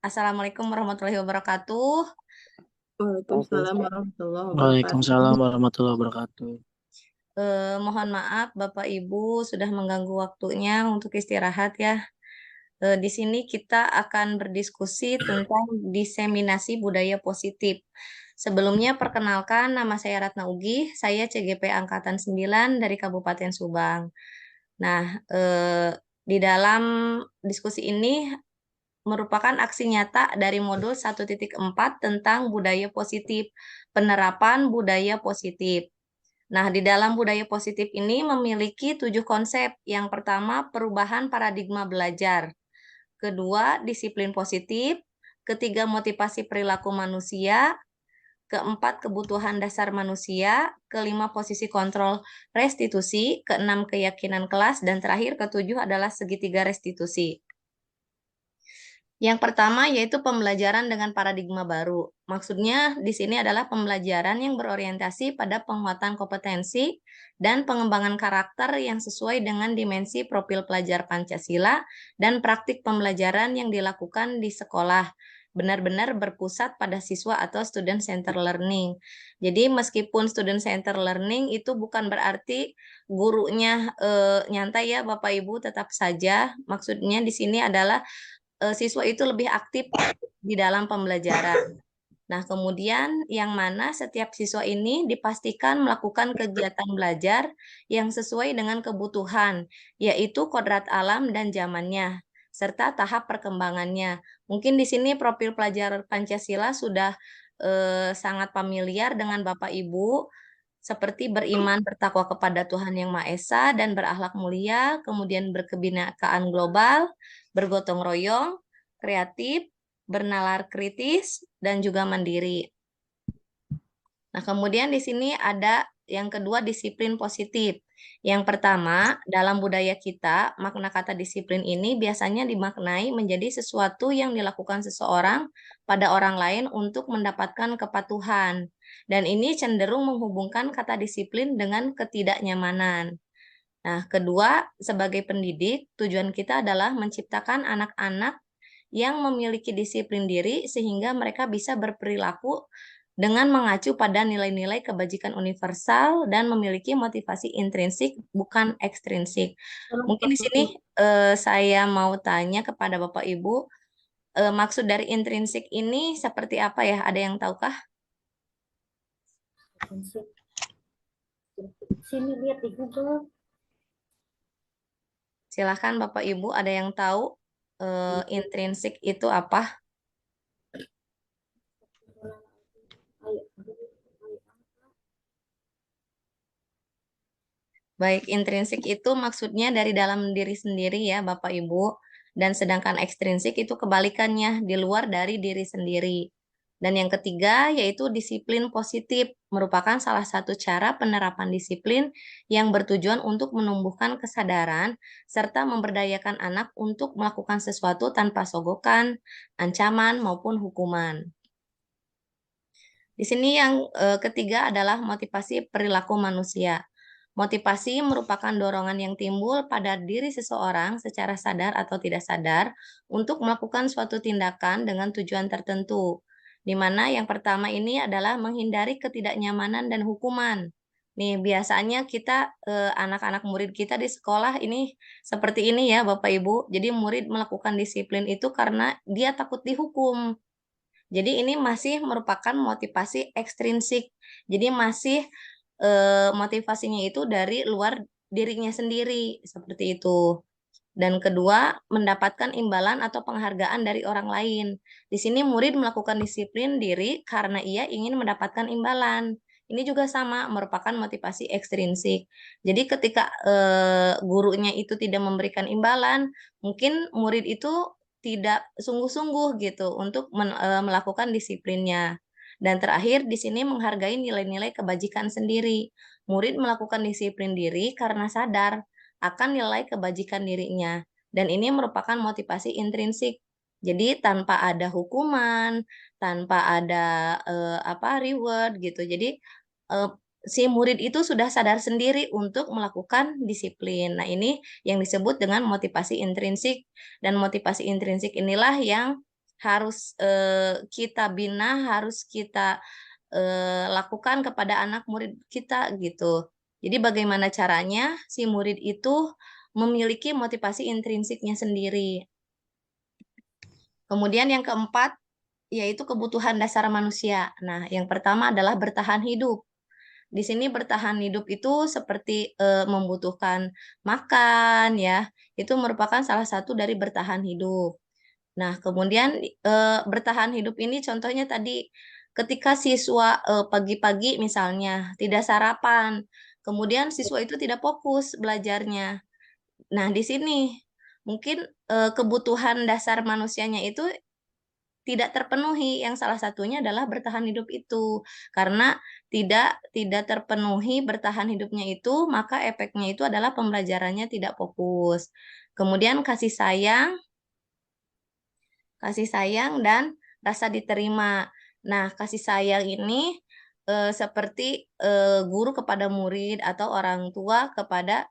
Assalamualaikum warahmatullahi wabarakatuh. Waalaikumsalam warahmatullahi wabarakatuh. Waalaikumsalam warahmatullahi wabarakatuh. Mohon maaf Bapak Ibu sudah mengganggu waktunya untuk istirahat ya. Di sini kita akan berdiskusi tentang diseminasi budaya positif. Sebelumnya perkenalkan nama saya Ratna Ugi, saya CGP Angkatan 9 dari Kabupaten Subang. Nah, di dalam diskusi ini merupakan aksi nyata dari modul 1.4 tentang budaya positif, penerapan budaya positif. Nah, di dalam budaya positif ini memiliki 7 konsep. Yang pertama, perubahan paradigma belajar. Kedua, disiplin positif. Ketiga, motivasi perilaku manusia. Keempat, kebutuhan dasar manusia. Kelima, posisi kontrol restitusi. Keenam, keyakinan kelas. Dan terakhir, ketujuh adalah segitiga restitusi. Yang pertama yaitu pembelajaran dengan paradigma baru. Maksudnya di sini adalah pembelajaran yang berorientasi pada penguatan kompetensi dan pengembangan karakter yang sesuai dengan dimensi profil pelajar Pancasila dan praktik pembelajaran yang dilakukan di sekolah. Benar-benar berpusat pada siswa atau student center learning. Jadi meskipun student center learning itu bukan berarti gurunya nyantai ya Bapak Ibu, tetap saja maksudnya di sini adalah siswa itu lebih aktif di dalam pembelajaran. Nah, kemudian yang mana setiap siswa ini dipastikan melakukan kegiatan belajar yang sesuai dengan kebutuhan, yaitu kodrat alam dan zamannya, serta tahap perkembangannya. Mungkin di sini profil pelajar Pancasila sudah sangat familiar dengan Bapak Ibu, seperti beriman bertakwa kepada Tuhan Yang Maha Esa dan berakhlak mulia, kemudian berkebinekaan global, bergotong royong, kreatif, bernalar kritis, dan juga mandiri. Nah, kemudian di sini ada yang kedua, disiplin positif. Yang pertama, dalam budaya kita, makna kata disiplin ini biasanya dimaknai menjadi sesuatu yang dilakukan seseorang pada orang lain untuk mendapatkan kepatuhan. Dan ini cenderung menghubungkan kata disiplin dengan ketidaknyamanan. Nah, kedua, sebagai pendidik, tujuan kita adalah menciptakan anak-anak yang memiliki disiplin diri sehingga mereka bisa berperilaku dengan mengacu pada nilai-nilai kebajikan universal dan memiliki motivasi intrinsik bukan ekstrinsik. Mungkin di sini saya mau tanya kepada Bapak Ibu, maksud dari intrinsik ini seperti apa ya? Ada yang tahukah? Sini lihat di Google. Silahkan Bapak Ibu, ada yang tahu intrinsik itu apa? Baik, intrinsik itu maksudnya dari dalam diri sendiri ya Bapak Ibu, dan sedangkan ekstrinsik itu kebalikannya, di luar dari diri sendiri. Dan yang ketiga yaitu disiplin positif, merupakan salah satu cara penerapan disiplin yang bertujuan untuk menumbuhkan kesadaran serta memberdayakan anak untuk melakukan sesuatu tanpa sogokan, ancaman maupun hukuman. Di sini yang ketiga adalah motivasi perilaku manusia. Motivasi merupakan dorongan yang timbul pada diri seseorang secara sadar atau tidak sadar untuk melakukan suatu tindakan dengan tujuan tertentu. Di mana yang pertama ini adalah menghindari ketidaknyamanan dan hukuman. Nih, biasanya kita anak-anak murid kita di sekolah ini seperti ini ya, Bapak Ibu. Jadi murid melakukan disiplin itu karena dia takut dihukum. Jadi ini masih merupakan motivasi ekstrinsik. Jadi masih motivasinya itu dari luar dirinya sendiri, seperti itu. Dan kedua, mendapatkan imbalan atau penghargaan dari orang lain. Di sini murid melakukan disiplin diri karena ia ingin mendapatkan imbalan. Ini juga sama, merupakan motivasi ekstrinsik. Jadi ketika gurunya itu tidak memberikan imbalan, mungkin murid itu tidak sungguh-sungguh gitu untuk melakukan disiplinnya. Dan terakhir di sini menghargai nilai-nilai kebajikan sendiri. Murid melakukan disiplin diri karena sadar akan nilai kebajikan dirinya. Dan ini merupakan motivasi intrinsik. Jadi tanpa ada hukuman, tanpa ada reward gitu. Jadi eh, si murid itu sudah sadar sendiri untuk melakukan disiplin. Nah, ini yang disebut dengan motivasi intrinsik, dan motivasi intrinsik inilah yang harus kita bina, harus kita lakukan kepada anak murid kita gitu. Jadi bagaimana caranya si murid itu memiliki motivasi intrinsiknya sendiri. Kemudian yang keempat yaitu kebutuhan dasar manusia. Nah, yang pertama adalah bertahan hidup. Di sini bertahan hidup itu seperti membutuhkan makan ya. Itu merupakan salah satu dari bertahan hidup. Nah, kemudian bertahan hidup ini contohnya tadi ketika siswa pagi-pagi misalnya tidak sarapan, kemudian siswa itu tidak fokus belajarnya. Nah, di sini mungkin kebutuhan dasar manusianya itu tidak terpenuhi, yang salah satunya adalah bertahan hidup itu. Karena tidak terpenuhi bertahan hidupnya itu, maka efeknya itu adalah pembelajarannya tidak fokus. Kemudian kasih sayang dan rasa diterima. Nah, kasih sayang ini seperti guru kepada murid atau orang tua kepada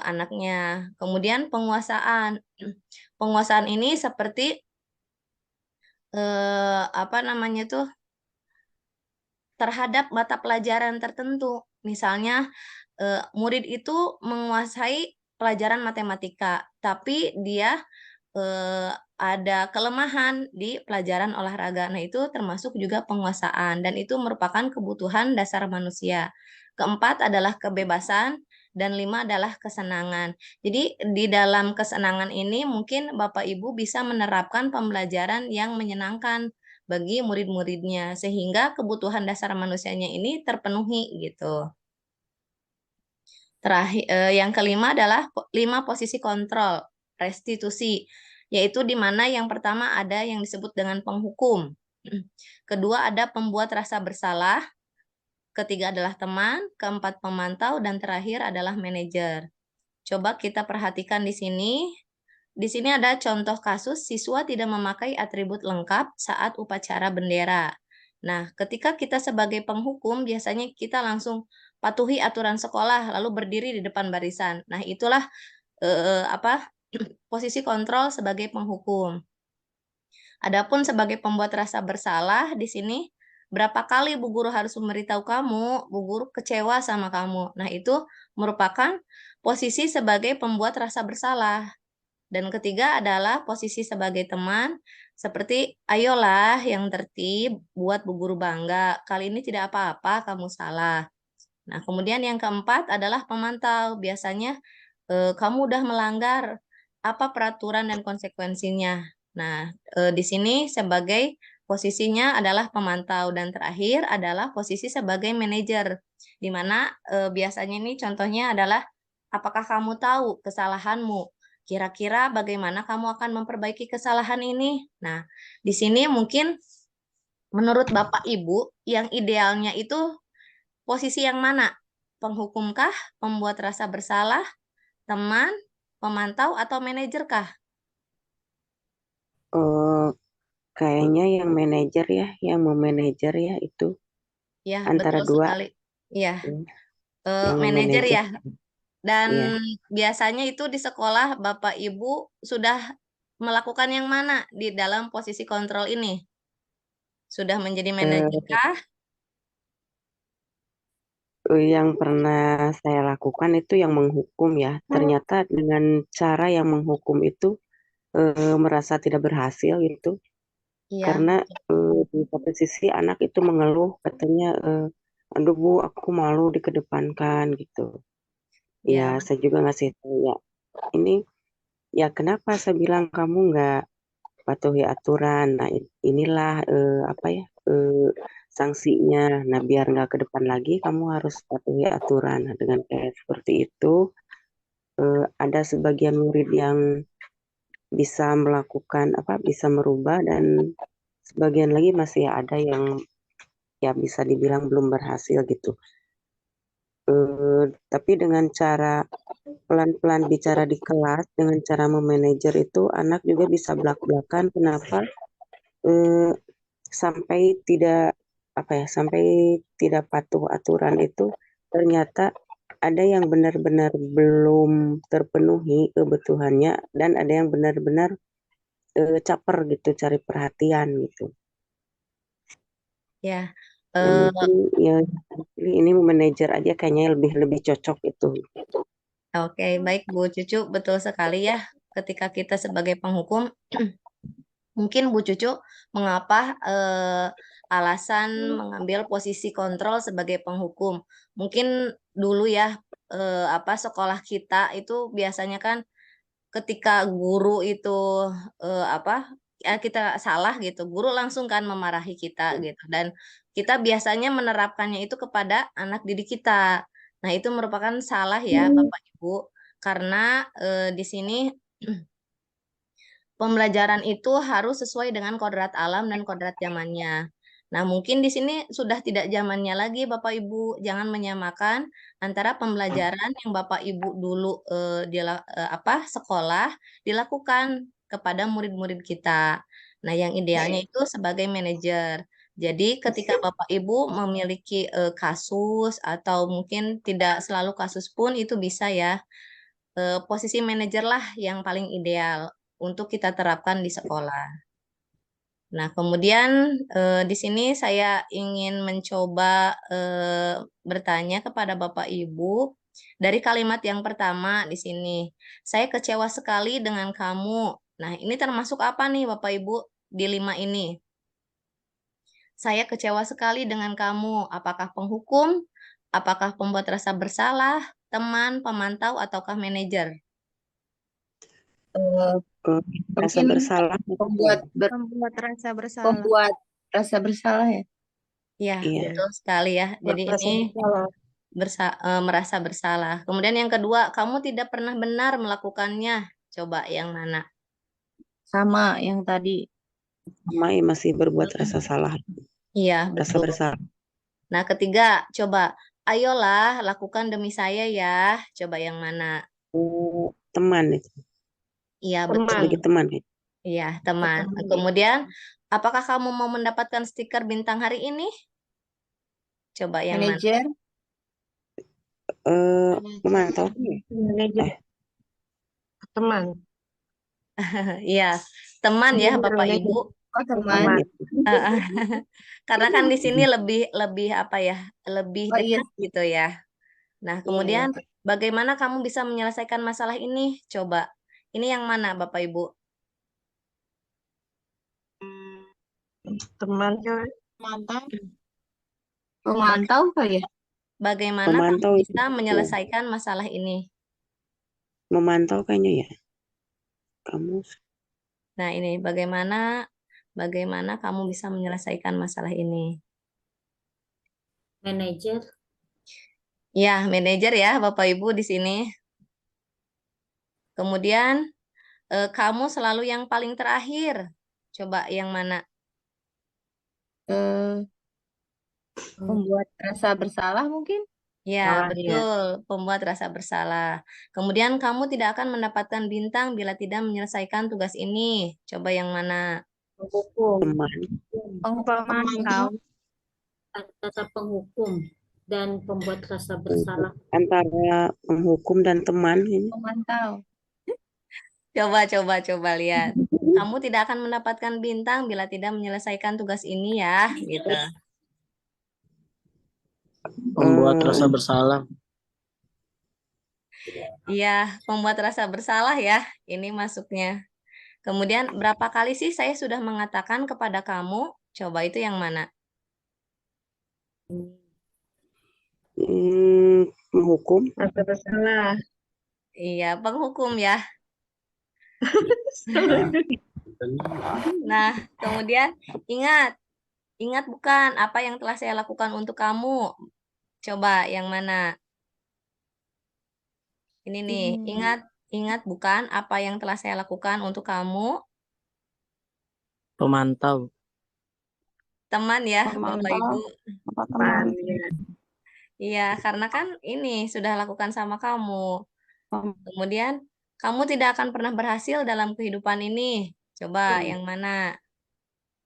anaknya. Kemudian penguasaan. Penguasaan ini seperti apa namanya tuh terhadap mata pelajaran tertentu. Misalnya murid itu menguasai pelajaran matematika, tapi dia ada kelemahan di pelajaran olahraga. Nah, itu termasuk juga penguasaan dan itu merupakan kebutuhan dasar manusia. Keempat adalah kebebasan dan lima adalah kesenangan. Jadi di dalam kesenangan ini mungkin Bapak Ibu bisa menerapkan pembelajaran yang menyenangkan bagi murid-muridnya sehingga kebutuhan dasar manusianya ini terpenuhi gitu. Terakhir, yang kelima adalah 5 posisi kontrol, restitusi, yaitu di mana yang pertama ada yang disebut dengan penghukum. Kedua ada pembuat rasa bersalah, ketiga adalah teman, keempat pemantau, dan terakhir adalah manajer. Coba kita perhatikan di sini. Di sini ada contoh kasus siswa tidak memakai atribut lengkap saat upacara bendera. Nah, ketika kita sebagai penghukum, biasanya kita langsung patuhi aturan sekolah, lalu berdiri di depan barisan. Nah, itulah posisi kontrol sebagai penghukum. Adapun sebagai pembuat rasa bersalah, di sini berapa kali Bu Guru harus memberitahu kamu, Bu Guru kecewa sama kamu. Nah, itu merupakan posisi sebagai pembuat rasa bersalah. Dan ketiga adalah posisi sebagai teman, seperti ayolah yang tertib, buat Bu Guru bangga. Kali ini tidak apa-apa, kamu salah. Nah, kemudian yang keempat adalah pemantau. Biasanya kamu udah melanggar apa peraturan dan konsekuensinya. Nah, di sini sebagai posisinya adalah pemantau dan terakhir adalah posisi sebagai manajer, di mana biasanya ini contohnya adalah apakah kamu tahu kesalahanmu? Kira-kira bagaimana kamu akan memperbaiki kesalahan ini? Nah, di sini mungkin menurut Bapak Ibu yang idealnya itu posisi yang mana? Penghukumkah, pembuat rasa bersalah, teman, pemantau, atau manajer kah? Kayaknya yang manajer ya, yang memanajer ya itu Ya, antara betul dua. sekali. Ya, Yang manajer memanajer. ya. Dan Iya. biasanya itu di sekolah Bapak Ibu sudah melakukan yang mana di dalam posisi kontrol ini? Sudah menjadi manajer Eh, kah? yang pernah saya lakukan itu yang menghukum ya. Ternyata dengan cara yang menghukum itu merasa tidak berhasil gitu. Iya, Karena di satu sisi anak itu mengeluh katanya, aduh Bu, aku malu dikedepankan gitu. Ya, iya, saya juga ngasih tahu ya. Ini ya kenapa saya bilang kamu nggak patuhi aturan. Nah, inilah apa ya sanksinya. Nah, biar nggak ke depan lagi, kamu harus patuhi aturan. Nah, dengan kayak seperti itu, ada sebagian murid yang bisa melakukan apa, bisa merubah dan sebagian lagi masih ada yang ya bisa dibilang belum berhasil gitu. Tapi dengan cara pelan-pelan bicara di kelas, dengan cara memanajer itu, anak juga bisa belak-belakan. Kenapa? Eh, sampai tidak apa ya sampai tidak patuh aturan itu ternyata ada yang benar-benar belum terpenuhi kebutuhannya dan ada yang benar-benar caper gitu, cari perhatian gitu. Ya, Ya eh, mungkin ya ini manajer aja kayaknya lebih lebih cocok itu. oke, baik Bu Cucu, betul sekali ya. Ketika kita sebagai penghukum, mungkin Bu Cucu, mengapa alasan mengambil posisi kontrol sebagai penghukum? Mungkin dulu ya, apa sekolah kita itu biasanya kan ketika guru itu apa ya kita salah gitu, guru langsung kan memarahi kita gitu dan kita biasanya menerapkannya itu kepada anak didik kita. Nah, itu merupakan salah ya Bapak Ibu karena di sini pembelajaran itu harus sesuai dengan kodrat alam dan kodrat zamannya. Nah, mungkin di sini sudah tidak zamannya lagi Bapak Ibu. Jangan menyamakan antara pembelajaran yang Bapak Ibu dulu apa sekolah dilakukan kepada murid-murid kita. Nah, yang idealnya itu sebagai manajer. Jadi, ketika Bapak Ibu memiliki kasus atau mungkin tidak selalu kasus pun itu bisa ya posisi manajer lah yang paling ideal untuk kita terapkan di sekolah. Nah, kemudian di sini saya ingin mencoba bertanya kepada Bapak Ibu dari kalimat yang pertama di sini. Saya kecewa sekali dengan kamu. Nah, ini termasuk apa nih Bapak Ibu di 5 ini? Saya kecewa sekali dengan kamu. Apakah penghukum? Apakah pembuat rasa bersalah? Teman, pemantau, ataukah manajer? Eh, Eh, Rasa Mungkin bersalah pembuat Membuat rasa bersalah. pembuat rasa bersalah ya. Ya, iya. betul sekali ya. Jadi Merasa ini bersalah. merasa bersalah. Kemudian yang kedua, kamu tidak pernah benar melakukannya. Coba yang mana? Sama yang tadi. Mai masih berbuat rasa salah, Iya, rasa betul. bersalah. Nah, ketiga, coba, ayolah lakukan demi saya ya. Coba yang mana? Oh, teman itu, Iya, Teman. betul. sebagai teman ya. Iya, teman. Kemudian, apakah kamu mau mendapatkan stiker bintang hari ini? Coba yang mana? Manajer, Memantau. Manajer Eh, teman. Iya, teman ya, Manajer, Bapak Ibu. manajer. oh teman. teman ya. Karena kan di sini lebih lebih apa ya? Lebih Oh iya dekat sih. gitu ya. Nah, Iya, iya. kemudian bagaimana kamu bisa menyelesaikan masalah ini? Coba. Ini yang mana, Bapak Ibu? Teman coy. Pemantau. Pemantau kali ya? Bagaimana kamu Memantau itu. bisa menyelesaikan masalah ini? Memantau kayaknya ya. Kamu Nah, ini bagaimana kamu bisa menyelesaikan masalah ini? Manajer. Ya, manajer ya, Bapak Ibu di sini. Kemudian kamu selalu yang paling terakhir. Coba yang mana? Eh, Pembuat rasa bersalah mungkin? Ya, Salah ya. betul. Pembuat rasa bersalah. Kemudian kamu tidak akan mendapatkan bintang bila tidak menyelesaikan tugas ini. Coba yang mana? Menghukum. teman. Pemantau. Antara penghukum dan pembuat rasa bersalah. Antara penghukum dan teman ini. Pemantau. Coba lihat. Kamu tidak akan mendapatkan bintang bila tidak menyelesaikan tugas ini ya, gitu. Membuat rasa bersalah. Iya, membuat rasa bersalah ya. Ini masuknya. Kemudian berapa kali sih saya sudah mengatakan kepada kamu? Coba itu yang mana? Menghukum. Rasa bersalah. Iya, penghukum ya. Nah, kemudian ingat bukan apa yang telah saya lakukan untuk kamu. Coba yang mana? Ini nih, ingat bukan apa yang telah saya lakukan untuk kamu. Pemantau. Teman ya, Bapak Pemantau. Ibu. Apa teman? Iya, karena kan ini sudah lakukan sama kamu. Kemudian, kamu tidak akan pernah berhasil dalam kehidupan ini. Coba yang mana?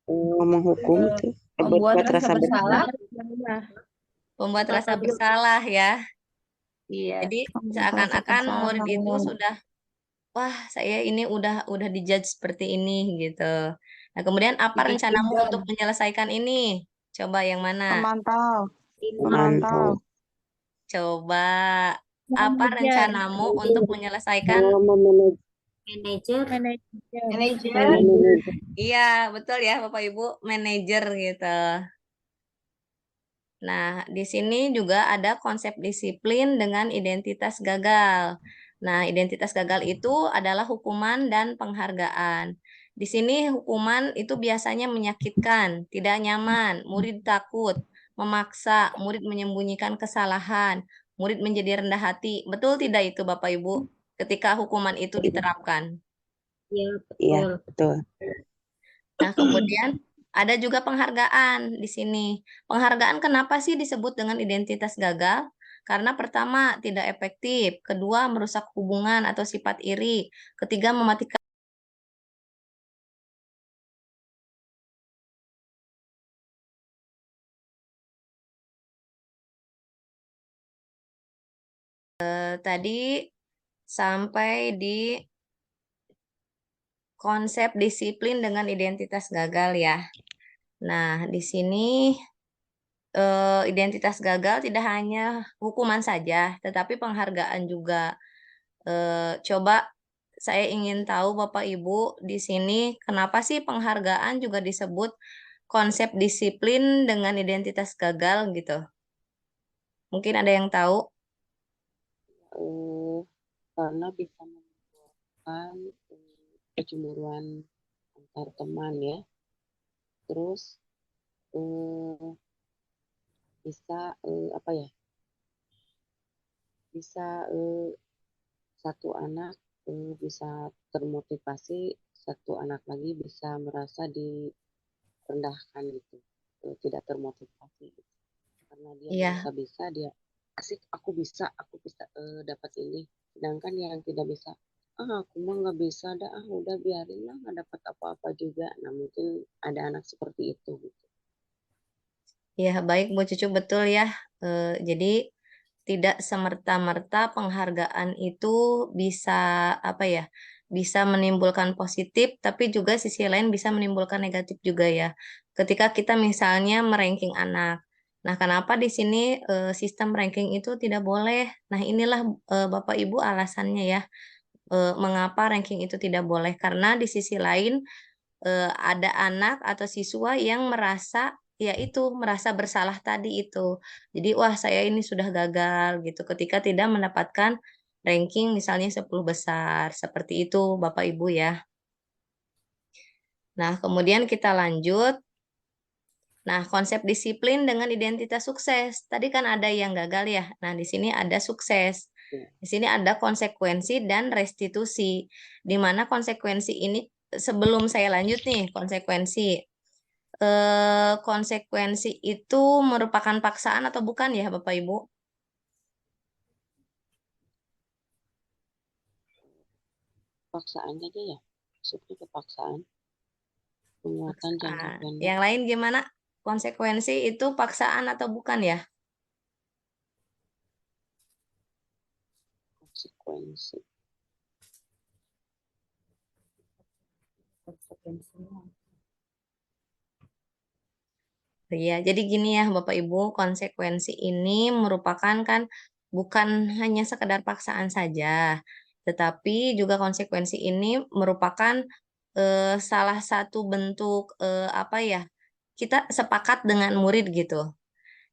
Menghukum itu. Pembuat Berbuat rasa bersalah. Membuat rasa bersalah ya. Iya. Jadi Pembuat rasa seakan-akan bersalah. murid itu sudah, wah saya ini udah dijudge seperti ini gitu. Nah, kemudian apa Jadi rencanamu leader, untuk menyelesaikan ini? Coba yang mana? pemantau, Ini pemantau, Memantau. Coba apa Manajer. rencanamu untuk menyelesaikan? Oh, memanage, manajer, Manajer. manajer, memanage. Iya, betul ya Bapak Ibu, manajer gitu. Nah, di sini juga ada konsep disiplin dengan identitas gagal. Nah, identitas gagal itu adalah hukuman dan penghargaan. Di sini hukuman itu biasanya menyakitkan, tidak nyaman, murid takut, memaksa, murid menyembunyikan kesalahan, murid menjadi rendah hati. Betul tidak itu Bapak Ibu? Ketika hukuman itu diterapkan. ya Iya, betul. betul. Nah, kemudian ada juga penghargaan di sini. Penghargaan kenapa sih disebut dengan identitas gagal? Karena pertama, tidak efektif. Kedua, merusak hubungan atau sifat iri. Ketiga, mematikan. Tadi sampai di konsep disiplin dengan identitas gagal ya. Nah, di sini identitas gagal tidak hanya hukuman saja, tetapi penghargaan juga. Coba saya ingin tahu Bapak Ibu di sini kenapa sih penghargaan juga disebut konsep disiplin dengan identitas gagal gitu? Mungkin ada yang tahu? Eh, karena bisa menimbulkan kecemburuan antar teman ya. Terus eh, bisa apa ya? Bisa satu anak bisa termotivasi, satu anak lagi bisa merasa direndahkan gitu, tidak termotivasi gitu. Karena dia Iya, merasa bisa, dia asik, aku bisa dapat ini. Sedangkan yang tidak bisa, aku mah nggak bisa, dah udah biarin lah nggak dapat apa-apa juga. Nah mungkin ada anak seperti itu gitu. ya baik Bu Cucu betul ya. Jadi tidak semerta-merta penghargaan itu bisa apa ya? Bisa menimbulkan positif, tapi juga sisi lain bisa menimbulkan negatif juga ya. Ketika kita misalnya meranking anak. Nah, kenapa di sini sistem ranking itu tidak boleh? Nah, inilah Bapak Ibu alasannya ya. Mengapa ranking itu tidak boleh? Karena di sisi lain ada anak atau siswa yang merasa yaitu merasa bersalah tadi itu. Jadi wah saya ini sudah gagal gitu ketika tidak mendapatkan ranking misalnya 10 besar. Seperti itu Bapak Ibu ya. Nah, kemudian kita lanjut. Nah, konsep disiplin dengan identitas sukses. Tadi kan ada yang gagal ya. Nah, di sini ada sukses. Ya. Di sini ada konsekuensi dan restitusi. Di mana konsekuensi ini sebelum saya lanjut nih, konsekuensi itu merupakan paksaan atau bukan ya Bapak Ibu? Paksaan aja ya, maksudnya kepaksaan, penguatan jangka Paksaan. pendek, Yang lain gimana? Konsekuensi itu paksaan atau bukan ya? konsekuensi. Konsekuensinya. Iya, jadi gini ya Bapak Ibu, konsekuensi ini merupakan kan bukan hanya sekedar paksaan saja, tetapi juga konsekuensi ini merupakan salah satu bentuk apa ya? Kita sepakat dengan murid gitu.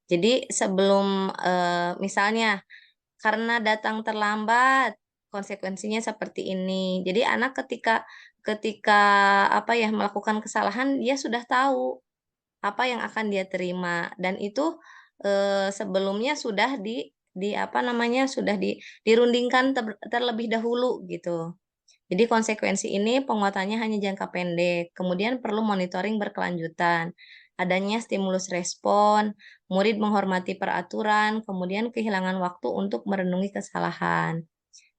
Jadi sebelum misalnya karena datang terlambat, konsekuensinya seperti ini. Jadi anak ketika ketika apa ya melakukan kesalahan, dia sudah tahu apa yang akan dia terima dan itu sebelumnya sudah di apa namanya sudah dirundingkan terlebih dahulu gitu. Jadi konsekuensi ini penguatannya hanya jangka pendek, kemudian perlu monitoring berkelanjutan. Adanya stimulus respon, murid menghormati peraturan, kemudian kehilangan waktu untuk merenungi kesalahan.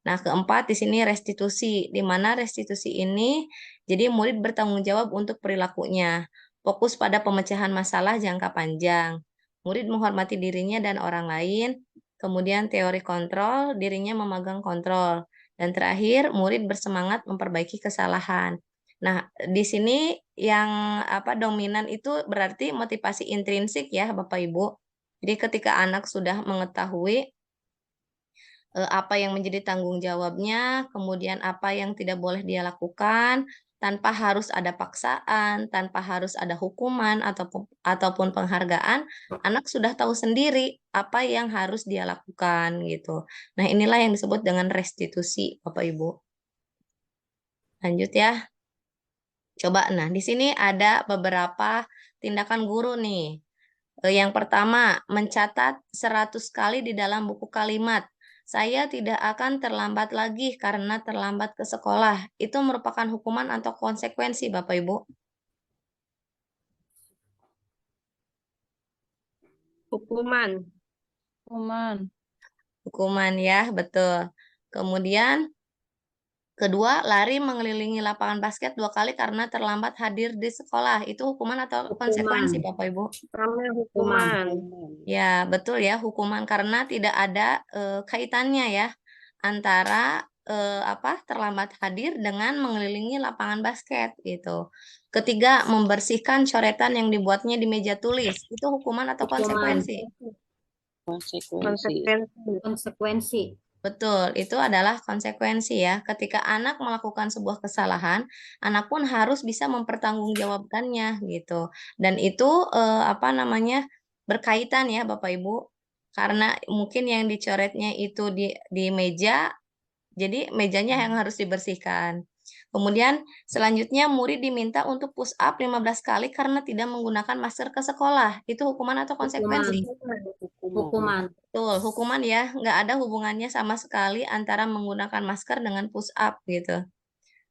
Nah, keempat di sini restitusi, di mana restitusi ini jadi murid bertanggung jawab untuk perilakunya, fokus pada pemecahan masalah jangka panjang. Murid menghormati dirinya dan orang lain, kemudian teori kontrol, dirinya memegang kontrol. Dan terakhir, murid bersemangat memperbaiki kesalahan. Nah, di sini yang dominan itu berarti motivasi intrinsik ya, Bapak Ibu. Jadi ketika anak sudah mengetahui apa yang menjadi tanggung jawabnya, kemudian apa yang tidak boleh dia lakukan, tanpa harus ada paksaan, tanpa harus ada hukuman ataupun penghargaan, anak sudah tahu sendiri apa yang harus dia lakukan gitu. Nah, inilah yang disebut dengan restitusi, Bapak Ibu. Lanjut ya. Coba, nah di sini ada beberapa tindakan guru nih. Yang pertama, mencatat 100 kali di dalam buku kalimat. Saya tidak akan terlambat lagi karena terlambat ke sekolah. Itu merupakan hukuman atau konsekuensi, Bapak Ibu? Hukuman. Hukuman ya, betul. Kemudian, kedua, lari mengelilingi lapangan basket 2 kali karena terlambat hadir di sekolah. Itu hukuman atau konsekuensi, Hukuman. Bapak Ibu? Namanya hukuman. Ya, betul ya, hukuman karena tidak ada kaitannya ya antara terlambat hadir dengan mengelilingi lapangan basket gitu. Ketiga, membersihkan coretan yang dibuatnya di meja tulis. Itu hukuman atau Hukuman. konsekuensi? Konsekuensi. Konsekuensi. Betul, itu adalah konsekuensi ya. Ketika anak melakukan sebuah kesalahan, anak pun harus bisa mempertanggungjawabkannya gitu. Dan itu berkaitan ya Bapak Ibu. Karena mungkin yang dicoretnya itu di meja, jadi mejanya yang harus dibersihkan. Kemudian selanjutnya murid diminta untuk push up 15 kali karena tidak menggunakan masker ke sekolah. Itu hukuman atau konsekuensi? Hukuman. Betul, hukuman ya, nggak ada hubungannya sama sekali antara menggunakan masker dengan push up gitu.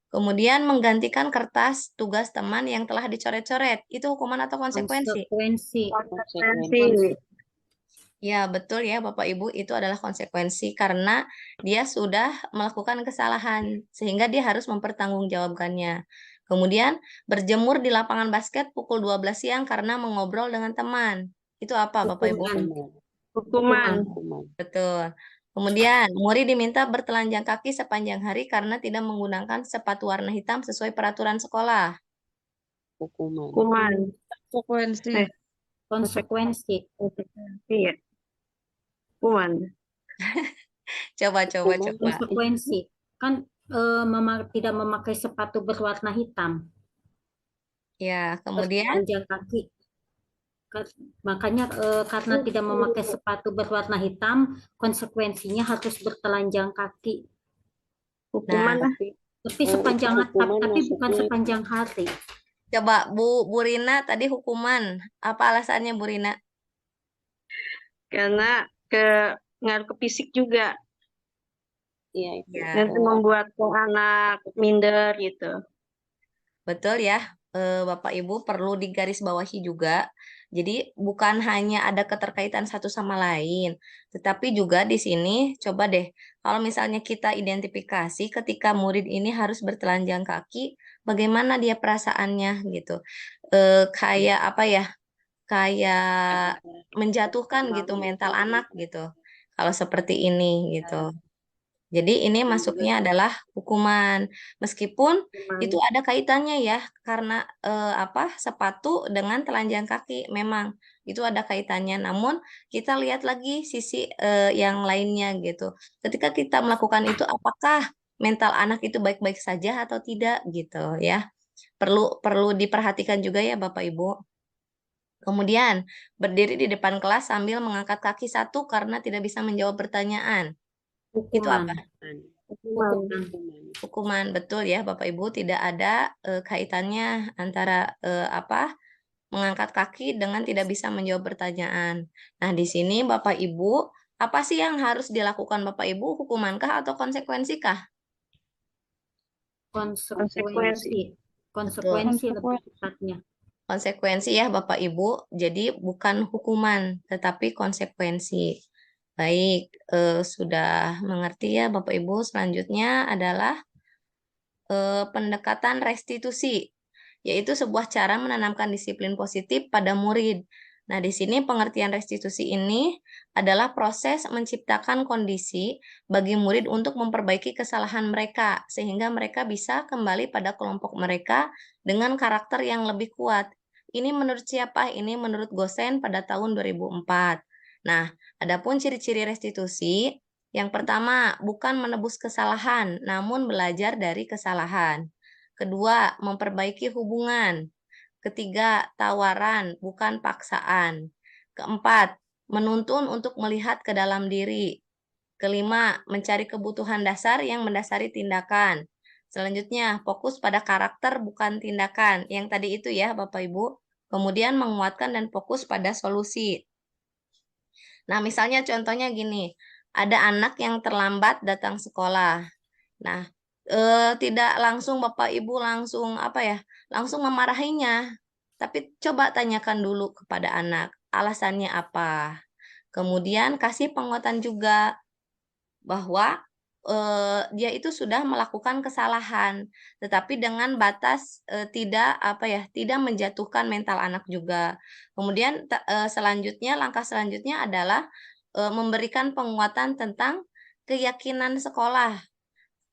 Kemudian menggantikan kertas tugas teman yang telah dicoret-coret, itu hukuman atau konsekuensi? Konsekuensi. Konsekuensi. Ya, betul ya Bapak Ibu, itu adalah konsekuensi karena dia sudah melakukan kesalahan, sehingga dia harus mempertanggungjawabkannya. Kemudian berjemur di lapangan basket pukul 12 siang karena mengobrol dengan teman. Itu apa Bapak Ibu? Hukuman. Betul. Kemudian, murid diminta bertelanjang kaki sepanjang hari karena tidak menggunakan sepatu warna hitam sesuai peraturan sekolah. Hukuman. Konsekuensi. Konsekuensi. Iya. Hukuman. Coba. Konsekuensi. Kan tidak memakai sepatu berwarna hitam. Ya, kemudian Bertelanjang kaki. Makanya karena tidak memakai sepatu berwarna hitam, konsekuensinya harus bertelanjang kaki. Hukuman lah. Tapi tapi bukan sepanjang hari. coba Bu Rina tadi hukuman. Apa alasannya Bu Rina? Karena ngaruh ke fisik juga. Iya, itu. Ya, Nanti membuat anak minder gitu. betul ya. Bapak Ibu perlu digarisbawahi juga. Jadi bukan hanya ada keterkaitan satu sama lain, tetapi juga di sini coba deh, kalau misalnya kita identifikasi ketika murid ini harus bertelanjang kaki, bagaimana dia perasaannya gitu. Kayak apa ya? Kayak menjatuhkan gitu mental anak gitu. Kalau seperti ini gitu. Jadi ini masuknya adalah hukuman. Meskipun itu ada kaitannya ya karena sepatu dengan telanjang kaki memang itu ada kaitannya. Namun kita lihat lagi sisi yang lainnya gitu. Ketika kita melakukan itu apakah mental anak itu baik-baik saja atau tidak gitu ya. Perlu diperhatikan juga ya Bapak Ibu. Kemudian berdiri di depan kelas sambil mengangkat kaki satu karena tidak bisa menjawab pertanyaan. Itu Hukuman. apa? Hukuman. Hukuman, betul ya Bapak Ibu, tidak ada kaitannya antara mengangkat kaki dengan tidak bisa menjawab pertanyaan. Nah, di sini Bapak Ibu, apa sih yang harus dilakukan Bapak Ibu? Hukumankah atau konsekuensikah? Konsekuensi. Konsekuensi lebih tepatnya. Konsekuensi ya Bapak Ibu, jadi bukan hukuman, tetapi konsekuensi. Baik, sudah mengerti ya Bapak Ibu. Selanjutnya adalah pendekatan restitusi, yaitu sebuah cara menanamkan disiplin positif pada murid. Nah, di sini pengertian restitusi ini adalah proses menciptakan kondisi bagi murid untuk memperbaiki kesalahan mereka, sehingga mereka bisa kembali pada kelompok mereka dengan karakter yang lebih kuat. Ini menurut siapa? Ini menurut Gosen pada tahun 2004. Nah, adapun ciri-ciri restitusi, yang pertama, bukan menebus kesalahan, namun belajar dari kesalahan. Kedua, memperbaiki hubungan. Ketiga, tawaran, bukan paksaan. Keempat, menuntun untuk melihat ke dalam diri. Kelima, mencari kebutuhan dasar yang mendasari tindakan. Selanjutnya, fokus pada karakter bukan tindakan. Yang tadi itu ya, Bapak Ibu. Kemudian menguatkan dan fokus pada solusi. Nah, misalnya contohnya gini, ada anak yang terlambat datang sekolah. Nah, tidak langsung Bapak Ibu langsung langsung memarahinya. Tapi coba tanyakan dulu kepada anak, alasannya apa. Kemudian kasih penguatan juga bahwa dia itu sudah melakukan kesalahan, tetapi dengan batas tidak menjatuhkan mental anak juga. Kemudian langkah selanjutnya adalah memberikan penguatan tentang keyakinan sekolah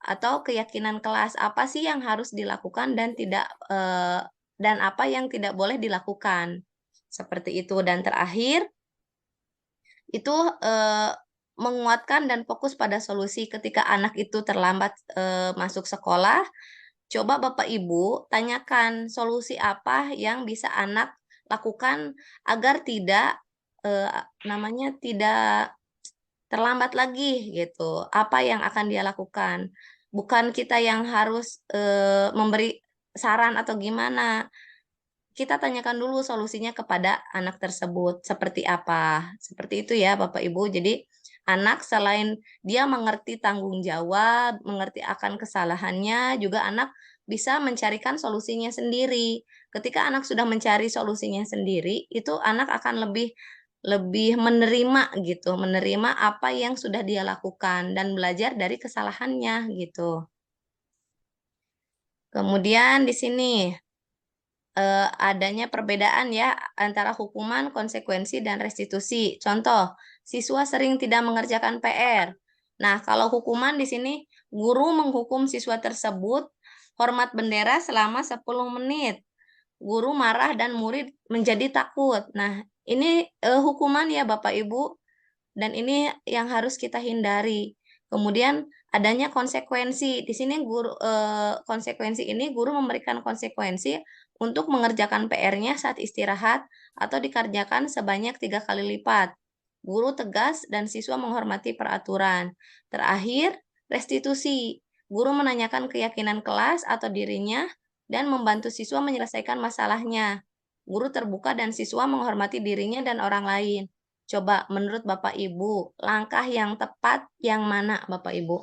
atau keyakinan kelas, apa sih yang harus dilakukan dan apa yang tidak boleh dilakukan. Seperti itu. Dan terakhir itu menguatkan dan fokus pada solusi ketika anak itu terlambat masuk sekolah. Coba Bapak Ibu tanyakan solusi apa yang bisa anak lakukan agar tidak terlambat lagi gitu. Apa yang akan dia lakukan? Bukan kita yang harus memberi saran atau gimana. Kita tanyakan dulu solusinya kepada anak tersebut seperti apa. Seperti itu ya Bapak Ibu. Jadi anak selain dia mengerti tanggung jawab, mengerti akan kesalahannya, juga anak bisa mencarikan solusinya sendiri. Ketika anak sudah mencari solusinya sendiri, itu anak akan lebih lebih menerima gitu, menerima apa yang sudah dia lakukan dan belajar dari kesalahannya gitu. Kemudian di sini adanya perbedaan ya antara hukuman, konsekuensi, dan restitusi. Contoh, siswa sering tidak mengerjakan PR. Nah, kalau hukuman di sini, guru menghukum siswa tersebut hormat bendera selama 10 menit. Guru marah dan murid menjadi takut. Nah, ini hukuman ya Bapak Ibu, dan ini yang harus kita hindari. Kemudian adanya konsekuensi. Di sini konsekuensi ini guru memberikan konsekuensi untuk mengerjakan PR-nya saat istirahat atau dikerjakan sebanyak 3 kali lipat. Guru tegas dan siswa menghormati peraturan. Terakhir, restitusi. Guru menanyakan keyakinan kelas atau dirinya dan membantu siswa menyelesaikan masalahnya. Guru terbuka dan siswa menghormati dirinya dan orang lain. Coba menurut Bapak Ibu, langkah yang tepat yang mana Bapak Ibu?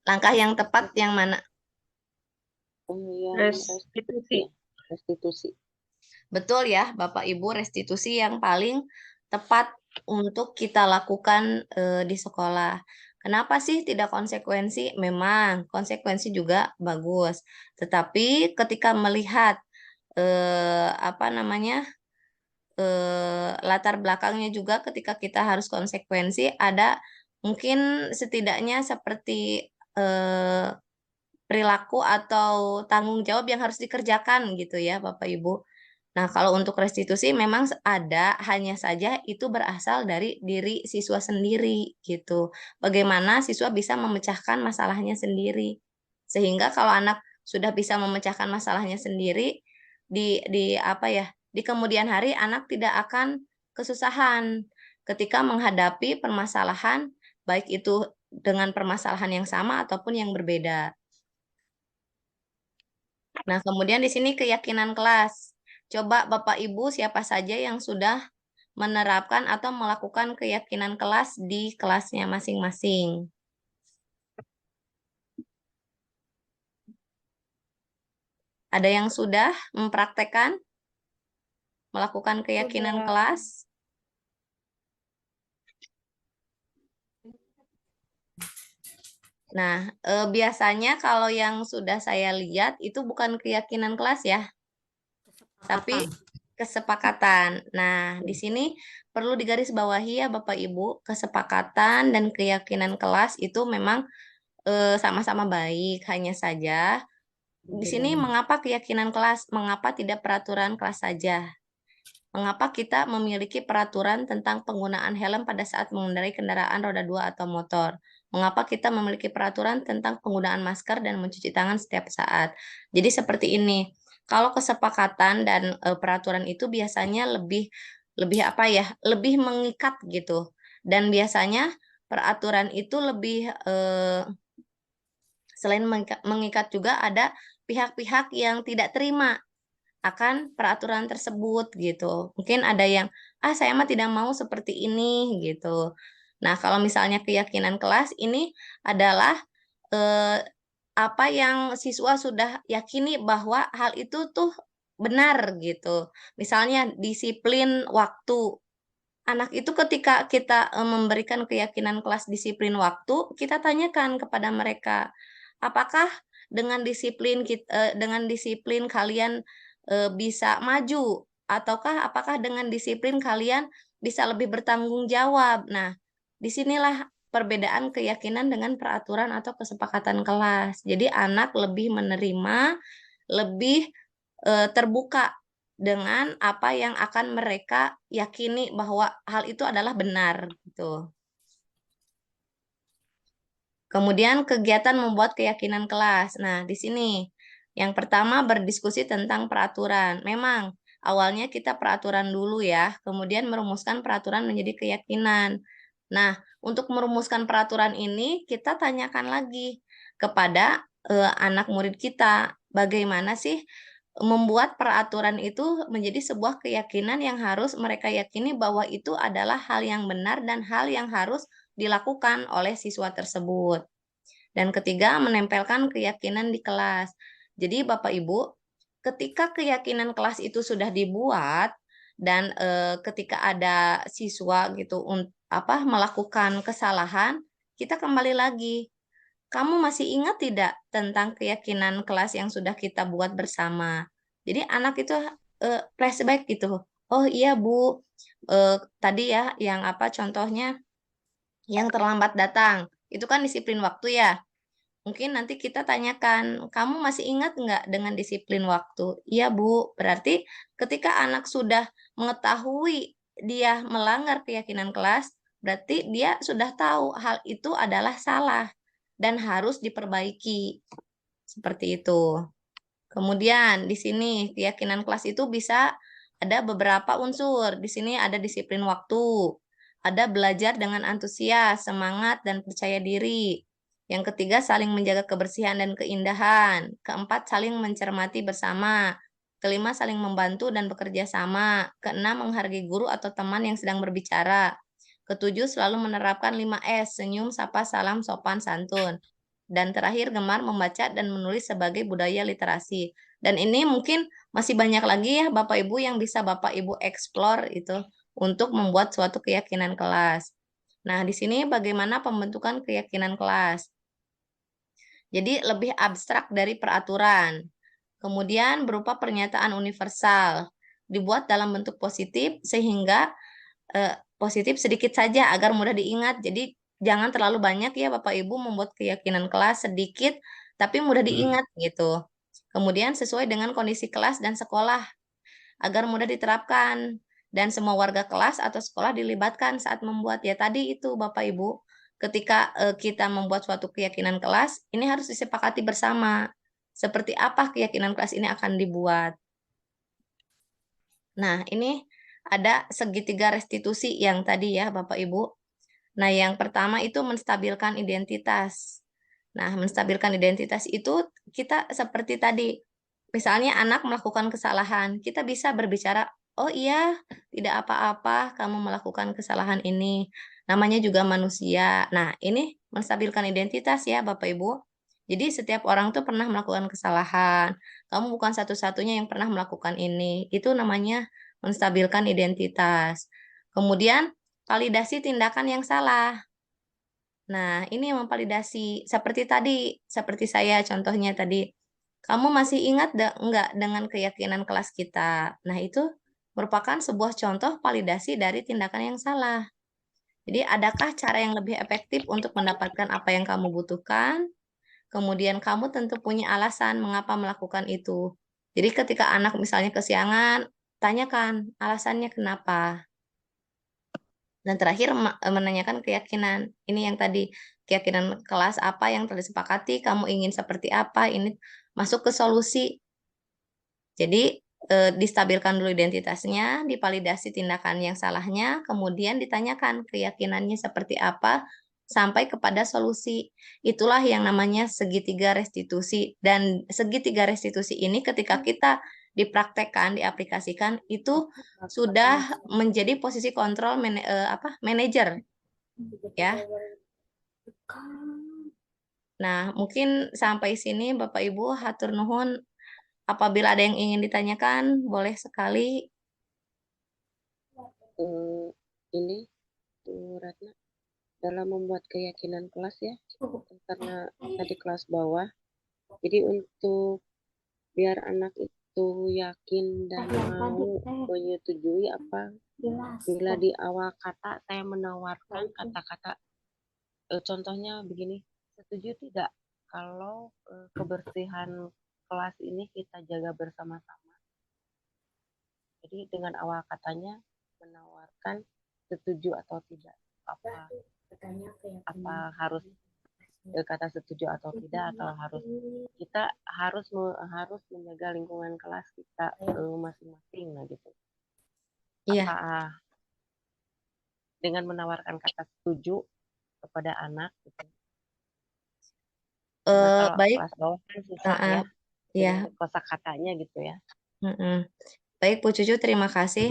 Langkah yang tepat yang mana? Yang Restitusi. restitusi. Betul ya Bapak Ibu, restitusi yang paling tepat untuk kita lakukan di sekolah. Kenapa sih tidak konsekuensi? Memang konsekuensi juga bagus. Tetapi ketika melihat latar belakangnya juga ketika kita harus konsekuensi, ada mungkin setidaknya seperti perilaku atau tanggung jawab yang harus dikerjakan gitu ya Bapak Ibu. Nah, kalau untuk restitusi memang ada, hanya saja itu berasal dari diri siswa sendiri gitu. Bagaimana siswa bisa memecahkan masalahnya sendiri. Sehingga kalau anak sudah bisa memecahkan masalahnya sendiri di kemudian hari anak tidak akan kesusahan ketika menghadapi permasalahan baik itu dengan permasalahan yang sama ataupun yang berbeda. Nah, kemudian di sini keyakinan kelas. Coba Bapak Ibu siapa saja yang sudah menerapkan atau melakukan keyakinan kelas di kelasnya masing-masing. Ada yang sudah mempraktekkan melakukan keyakinan kelas? Nah, biasanya kalau yang sudah saya lihat itu bukan keyakinan kelas ya, tapi kesepakatan. Nah, di sini perlu digarisbawahi ya Bapak Ibu, kesepakatan dan keyakinan kelas itu memang sama-sama baik. Hanya saja di sini mengapa keyakinan kelas, mengapa tidak peraturan kelas saja? Mengapa kita memiliki peraturan tentang penggunaan helm pada saat mengendarai kendaraan roda 2 atau motor? Mengapa kita memiliki peraturan tentang penggunaan masker dan mencuci tangan setiap saat? Jadi seperti ini. Kalau kesepakatan dan peraturan itu biasanya lebih apa ya? Lebih mengikat gitu. Dan biasanya peraturan itu lebih selain mengikat juga ada pihak-pihak yang tidak terima akan peraturan tersebut gitu. Mungkin ada yang, saya mah tidak mau seperti ini gitu. Nah, kalau misalnya keyakinan kelas ini adalah apa yang siswa sudah yakini bahwa hal itu tuh benar gitu. Misalnya disiplin waktu. Anak itu ketika kita memberikan keyakinan kelas disiplin waktu, kita tanyakan kepada mereka, apakah dengan disiplin kalian bisa maju, ataukah apakah dengan disiplin kalian bisa lebih bertanggung jawab. Nah, disinilah perbedaan keyakinan dengan peraturan atau kesepakatan kelas. Jadi anak lebih menerima, lebih terbuka dengan apa yang akan mereka yakini bahwa hal itu adalah benar gitu. Kemudian kegiatan membuat keyakinan kelas. Nah, di sini yang pertama berdiskusi tentang peraturan. Memang awalnya kita peraturan dulu ya, kemudian merumuskan peraturan menjadi keyakinan. Nah, untuk merumuskan peraturan ini kita tanyakan lagi kepada anak murid kita, bagaimana sih membuat peraturan itu menjadi sebuah keyakinan yang harus mereka yakini bahwa itu adalah hal yang benar dan hal yang harus dilakukan oleh siswa tersebut. Dan ketiga, menempelkan keyakinan di kelas. Jadi Bapak Ibu, ketika keyakinan kelas itu sudah dibuat dan ketika ada siswa gitu melakukan kesalahan, kita kembali lagi. Kamu masih ingat tidak tentang keyakinan kelas yang sudah kita buat bersama? Jadi anak itu flashback gitu. Oh iya Bu, tadi ya yang contohnya yang terlambat datang. Itu kan disiplin waktu ya. Mungkin nanti kita tanyakan, kamu masih ingat nggak dengan disiplin waktu? Iya Bu, berarti ketika anak sudah mengetahui dia melanggar keyakinan kelas, berarti dia sudah tahu hal itu adalah salah dan harus diperbaiki. Seperti itu. Kemudian di sini keyakinan kelas itu bisa ada beberapa unsur. Di sini ada disiplin waktu, ada belajar dengan antusias, semangat, dan percaya diri. Yang ketiga, saling menjaga kebersihan dan keindahan. Keempat, saling mencermati bersama. Kelima, saling membantu dan bekerja sama. Keenam, menghargai guru atau teman yang sedang berbicara. Ketujuh, selalu menerapkan 5S, senyum, sapa, salam, sopan, santun. Dan terakhir, gemar membaca dan menulis sebagai budaya literasi. Dan ini mungkin masih banyak lagi ya Bapak Ibu yang bisa Bapak Ibu explore itu untuk membuat suatu keyakinan kelas. Nah, di sini bagaimana pembentukan keyakinan kelas? Jadi lebih abstrak dari peraturan. Kemudian berupa pernyataan universal, dibuat dalam bentuk positif sehingga positif sedikit saja agar mudah diingat. Jadi jangan terlalu banyak ya Bapak Ibu membuat keyakinan kelas, sedikit tapi mudah diingat gitu. Kemudian sesuai dengan kondisi kelas dan sekolah agar mudah diterapkan dan semua warga kelas atau sekolah dilibatkan saat membuat. Ya tadi itu Bapak Ibu, ketika kita membuat suatu keyakinan kelas, ini harus disepakati bersama. Seperti apa keyakinan kelas ini akan dibuat. Nah, ini ada segitiga restitusi yang tadi ya Bapak Ibu. Nah, yang pertama itu menstabilkan identitas. Nah, menstabilkan identitas itu kita seperti tadi. Misalnya anak melakukan kesalahan, kita bisa berbicara, "Oh iya, tidak apa-apa kamu melakukan kesalahan ini. Namanya juga manusia." Nah, ini menstabilkan identitas ya Bapak Ibu. Jadi setiap orang tuh pernah melakukan kesalahan. Kamu bukan satu-satunya yang pernah melakukan ini. Itu namanya menstabilkan identitas. Kemudian validasi tindakan yang salah. Nah, ini yang memvalidasi. Seperti saya contohnya tadi. Kamu masih ingat enggak dengan keyakinan kelas kita? Nah, itu merupakan sebuah contoh validasi dari tindakan yang salah. Jadi, adakah cara yang lebih efektif untuk mendapatkan apa yang kamu butuhkan? Kemudian kamu tentu punya alasan mengapa melakukan itu. Jadi, ketika anak misalnya kesiangan, tanyakan alasannya kenapa. Dan terakhir menanyakan keyakinan. Ini yang tadi, keyakinan kelas apa yang telah disepakati, kamu ingin seperti apa, ini masuk ke solusi. Jadi distabilkan dulu identitasnya, divalidasi tindakan yang salahnya, kemudian ditanyakan keyakinannya seperti apa, sampai kepada solusi. Itulah yang namanya segitiga restitusi. Dan segitiga restitusi ini ketika kita dipraktekkan, diaplikasikan, itu sudah menjadi posisi kontrol manajer, ya. Nah, mungkin sampai sini Bapak Ibu, hatur nuhun. Apabila ada yang ingin ditanyakan, boleh sekali. Ini Bu Ratna, dalam membuat keyakinan kelas ya, karena tadi kelas bawah, jadi untuk biar anak itu yakin dan mau menyetujui apa, bila di awal kata saya menawarkan kata-kata, contohnya begini, setuju tidak kalau kebersihan kelas ini kita jaga bersama-sama. Jadi dengan awal katanya menawarkan setuju atau tidak, apa harus kata setuju atau tidak, atau kita harus menjaga lingkungan kelas kita masing-masing, nah gitu. Iya. Apa dengan menawarkan kata setuju kepada anak gitu. Karena kalau Baik. kelas bawah kan susah ya, Ya. dengan kosakatanya gitu ya. Baik Bu Cucu, terima kasih.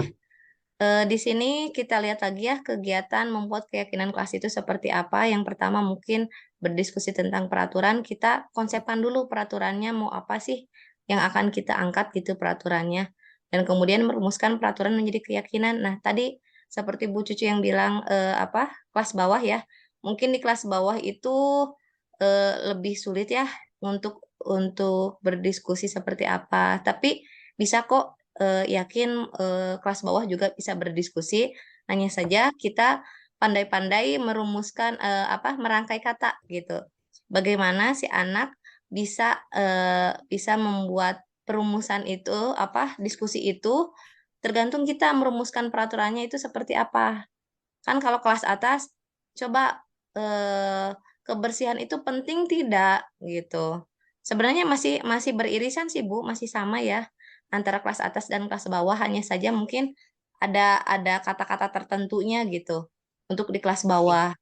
Di sini kita lihat lagi ya kegiatan membuat keyakinan kelas itu seperti apa. Yang pertama mungkin berdiskusi tentang peraturan. Kita konsepkan dulu peraturannya mau apa sih yang akan kita angkat gitu peraturannya. Dan kemudian merumuskan peraturan menjadi keyakinan. Nah, tadi seperti Bu Cucu yang bilang kelas bawah ya. Mungkin di kelas bawah itu lebih sulit ya untuk berdiskusi seperti apa. Tapi bisa kok, yakin kelas bawah juga bisa berdiskusi. Hanya saja kita pandai-pandai merumuskan merangkai kata gitu. Bagaimana si anak bisa membuat perumusan itu diskusi itu tergantung kita merumuskan peraturannya itu seperti apa. Kan kalau kelas atas coba kebersihan itu penting tidak gitu. Sebenarnya masih beririsan sih Bu, masih sama ya antara kelas atas dan kelas bawah, hanya saja mungkin ada kata-kata tertentunya gitu untuk di kelas bawah.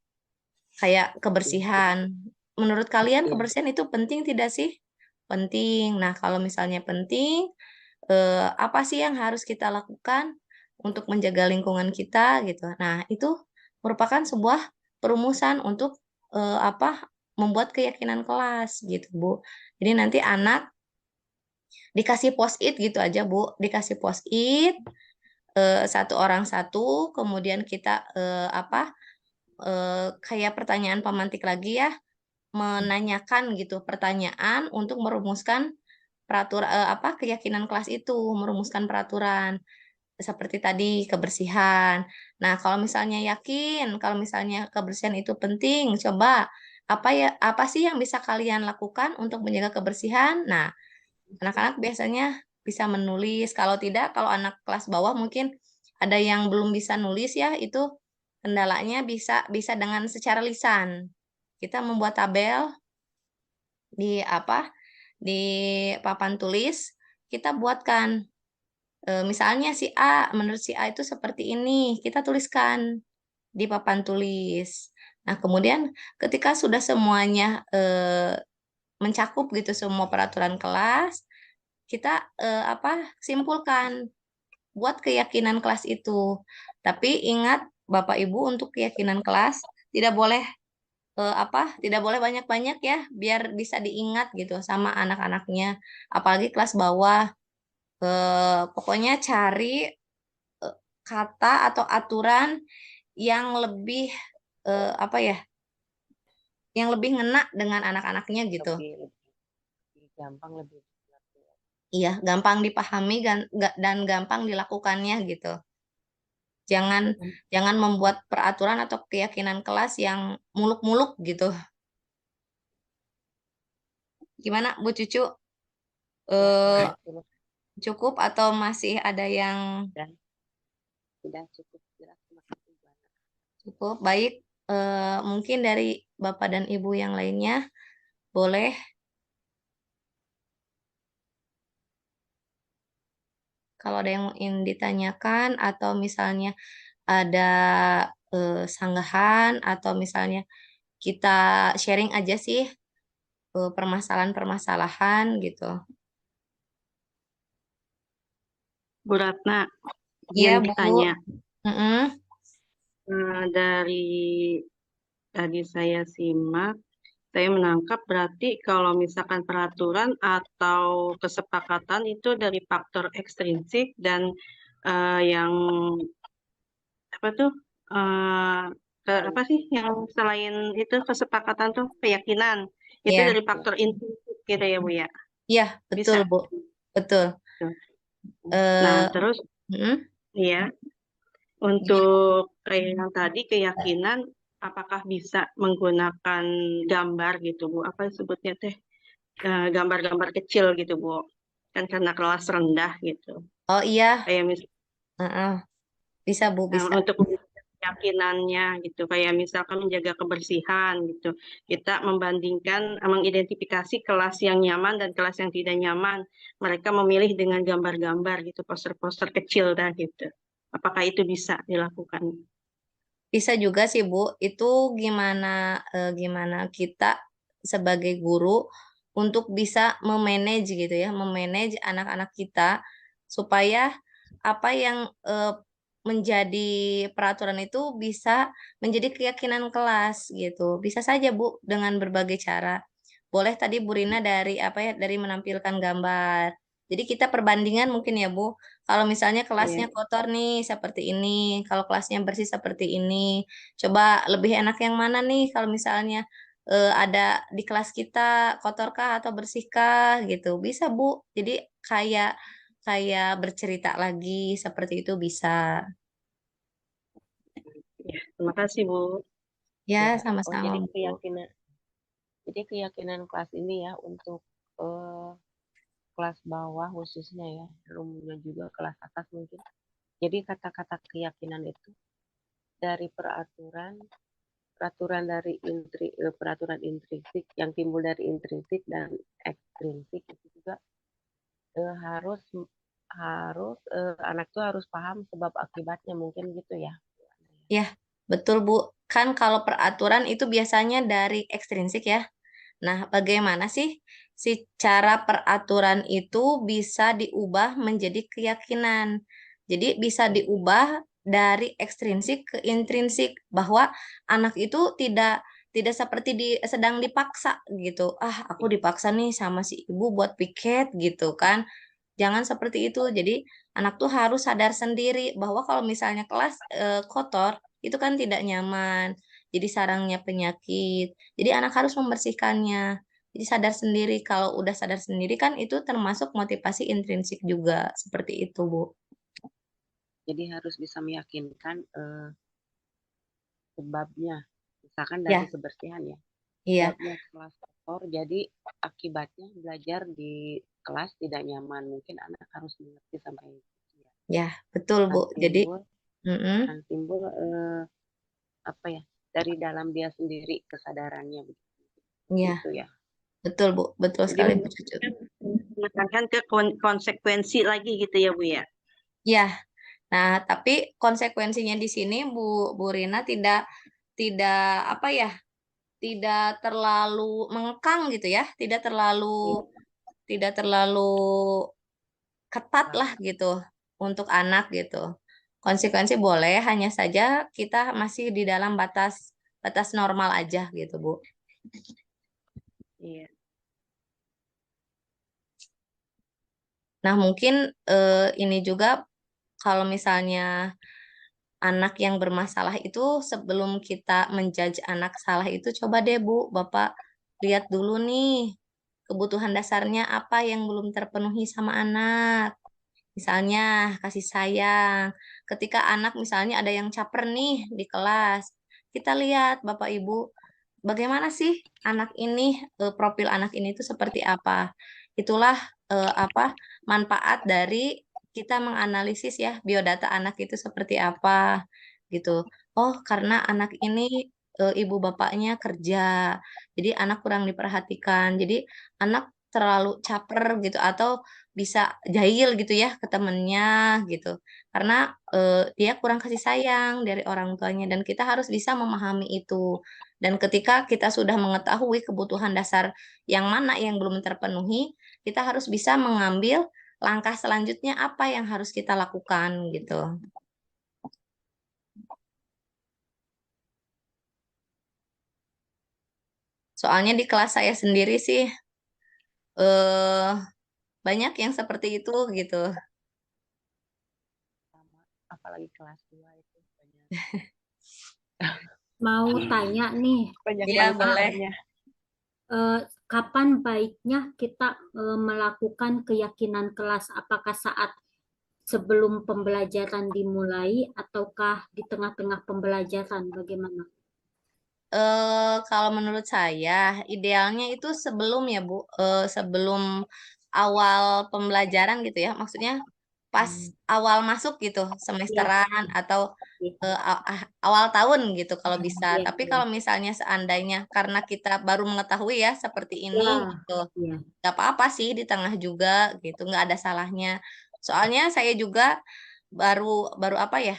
Kayak kebersihan. Menurut kalian kebersihan itu penting tidak sih? Penting. Nah, kalau misalnya penting, apa sih yang harus kita lakukan untuk menjaga lingkungan kita gitu. Nah, itu merupakan sebuah perumusan untuk membuat keyakinan kelas gitu, Bu. Jadi nanti anak dikasih post-it gitu aja, Bu. Dikasih post-it satu orang satu, kemudian kita kayak pertanyaan pemantik lagi ya, menanyakan gitu pertanyaan untuk merumuskan keyakinan kelas itu, merumuskan peraturan seperti tadi kebersihan. Nah, kalau misalnya yakin kalau misalnya kebersihan itu penting, coba apa sih yang bisa kalian lakukan untuk menjaga kebersihan? Nah, anak-anak biasanya bisa menulis. Kalau tidak, kalau anak kelas bawah mungkin ada yang belum bisa nulis ya, itu kendalanya bisa dengan secara lisan. Kita membuat tabel di di papan tulis, kita buatkan misalnya menurut si A itu seperti ini, kita tuliskan di papan tulis. Nah, kemudian ketika sudah semuanya mencakup gitu semua peraturan kelas, kita simpulkan buat keyakinan kelas itu. Tapi ingat Bapak Ibu, untuk keyakinan kelas tidak boleh tidak boleh banyak-banyak ya, biar bisa diingat gitu sama anak-anaknya. Apalagi kelas bawah. Pokoknya cari kata atau aturan yang lebih yang lebih ngena dengan anak-anaknya gitu. lebih gampang, lebih Iya, gampang dipahami dan gampang dilakukannya gitu. Jangan membuat peraturan atau keyakinan kelas yang muluk-muluk gitu. Gimana Bu Cucu? Eh, betul. cukup atau masih ada yang Dan sudah cukup jelas. Makasih Bu Ana. cukup baik? Mungkin dari Bapak dan Ibu yang lainnya boleh kalau ada yang ingin ditanyakan atau misalnya ada sanggahan atau misalnya kita sharing aja sih permasalahan-permasalahan gitu. Bu Ratna, Iya, izin Bu. bertanya. Mm-mm. Dari tadi saya simak, saya menangkap berarti kalau misalkan peraturan atau kesepakatan itu dari faktor ekstrinsik dan yang apa tuh eh apa sih yang selain itu kesepakatan tuh keyakinan itu Iya, dari faktor intrinsik gitu ya Bu ya, iya, betul, bisa. Bu. Betul. Nah Eh, terus mm-mm. ya untuk kayak yang tadi keyakinan apakah bisa menggunakan gambar gitu Bu, apa disebutnya teh gambar-gambar kecil gitu Bu, kan karena kelas rendah gitu, Oh iya, kayak misalnya Heeh. Bisa, Bu, bisa. untuk keyakinannya gitu, kayak misalkan menjaga kebersihan gitu, kita membandingkan mengidentifikasi kelas yang nyaman dan kelas yang tidak nyaman, mereka memilih dengan gambar-gambar gitu, poster-poster kecil dah gitu, apakah itu bisa dilakukan? Bisa juga sih, Bu. Itu gimana kita sebagai guru untuk bisa memanage gitu ya, memanage anak-anak kita supaya apa yang menjadi peraturan itu bisa menjadi keyakinan kelas gitu. Bisa saja, Bu, dengan berbagai cara. Boleh tadi Bu Rina dari apa ya, dari menampilkan gambar. Jadi kita perbandingan mungkin ya, Bu. Kalau misalnya Iya. kelasnya kotor nih seperti ini, kalau kelasnya bersih seperti ini. Coba lebih enak yang mana nih kalau misalnya ada di kelas kita kotorkah atau bersihkah gitu. Bisa, Bu. Jadi kayak kayak bercerita lagi seperti itu bisa. Ya, terima kasih Bu. Ya, Ya. Oh, sama-sama, Bu. jadi keyakinan kelas ini ya untuk eh, kelas bawah khususnya ya, belumnya juga kelas atas mungkin. Jadi kata-kata keyakinan itu dari peraturan dari peraturan intrinsik yang timbul dari intrinsik dan ekstrinsik itu juga harus harus anak tuh harus paham sebab akibatnya mungkin gitu ya. Ya, betul, Bu. Kan kalau peraturan itu biasanya dari ekstrinsik ya. Nah, bagaimana sih si cara peraturan itu bisa diubah menjadi keyakinan? Jadi bisa diubah dari ekstrinsik ke intrinsik bahwa anak itu tidak seperti sedang dipaksa gitu. Ah, aku dipaksa nih sama si ibu buat piket gitu kan. Jangan seperti itu. Jadi anak tuh harus sadar sendiri bahwa kalau misalnya kelas kotor itu kan tidak nyaman. Jadi sarangnya penyakit. Jadi anak harus membersihkannya. Jadi sadar sendiri. Kalau udah sadar sendiri kan itu termasuk motivasi intrinsik juga. Seperti itu, Bu. Jadi harus bisa meyakinkan sebabnya. Misalkan dari Ya, kebersihan ya. iya. Sebabnya kelas kotor, jadi akibatnya belajar di kelas tidak nyaman. Mungkin anak harus mengerti sampai itu ya. Ya, betul, Bu. Akan Jadi, timbul, mm-mm. akan timbul apa ya, dari dalam dia sendiri kesadarannya Ya, gitu ya. betul, Bu. Betul Jadi sekali, Bu Cucu. menekankan ke konsekuensi lagi gitu ya Bu ya. Ya, nah, tapi konsekuensinya di sini Bu Rina tidak apa ya? Tidak terlalu mengekang gitu ya, tidak terlalu ketat lah gitu untuk anak gitu. Konsekuensi boleh, hanya saja kita masih di dalam batas batas normal aja gitu, Bu. Iya. Nah, mungkin ini juga kalau misalnya anak yang bermasalah itu sebelum kita menjudge anak salah itu coba deh Bu, Bapak lihat dulu nih kebutuhan dasarnya apa yang belum terpenuhi sama anak. Misalnya kasih sayang. Ketika anak misalnya ada yang caper nih di kelas, kita lihat Bapak Ibu, bagaimana sih anak ini, profil anak ini itu seperti apa. Itulah apa manfaat dari kita menganalisis ya biodata anak itu seperti apa gitu. Oh, karena anak ini ibu bapaknya kerja, jadi anak kurang diperhatikan. Jadi anak terlalu caper gitu atau bisa jahil gitu ya ke temennya gitu. Karena dia kurang kasih sayang dari orang tuanya dan kita harus bisa memahami itu. Dan ketika kita sudah mengetahui kebutuhan dasar yang mana yang belum terpenuhi, kita harus bisa mengambil langkah selanjutnya apa yang harus kita lakukan gitu. Soalnya di kelas saya sendiri sih eh banyak yang seperti itu gitu. Apalagi kelas 2 itu banyak Mau tanya nih, banyak Iya, boleh. masalahnya. kapan baiknya kita melakukan keyakinan kelas? Apakah saat sebelum pembelajaran dimulai ataukah di tengah-tengah pembelajaran? Bagaimana? Kalau menurut saya idealnya itu sebelum ya Bu, sebelum awal pembelajaran gitu ya, maksudnya pas awal masuk gitu semesteran atau awal tahun gitu kalau bisa. Iya, Tapi iya. kalau misalnya seandainya karena kita baru mengetahui ya seperti ini Ya, gitu, iya. nggak apa-apa sih di tengah juga gitu, nggak ada salahnya. Soalnya saya juga baru baru apa ya,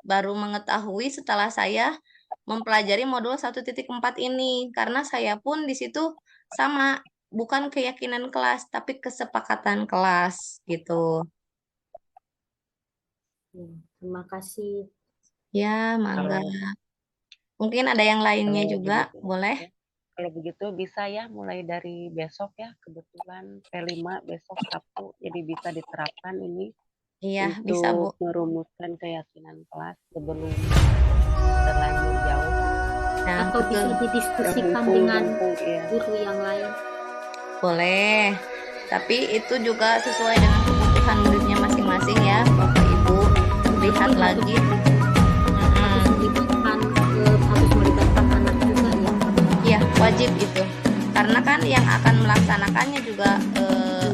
baru mengetahui setelah saya mempelajari modul 1.4 ini karena saya pun di situ sama bukan keyakinan kelas tapi kesepakatan kelas gitu. Iya, terima kasih. Ya, mangga. Kalau Mungkin ada yang lainnya kalau juga, begitu boleh? ya, kalau begitu bisa ya mulai dari besok ya, kebetulan P5 besok Sabtu, jadi bisa diterapkan ini Iya, bisa Bu. untuk merumuskan keyakinan kelas sebelum terlanjur jauh. Nah, Atau bisa betul. didiskusikan Mumpung dengan ya. guru yang lain. Boleh. Tapi itu juga sesuai dengan kebutuhan muridnya masing-masing ya, Bapak Ibu. Lihat Berarti lagi. harus melibatkan anak juga ya. Iya, wajib itu. Karena kan yang akan melaksanakannya juga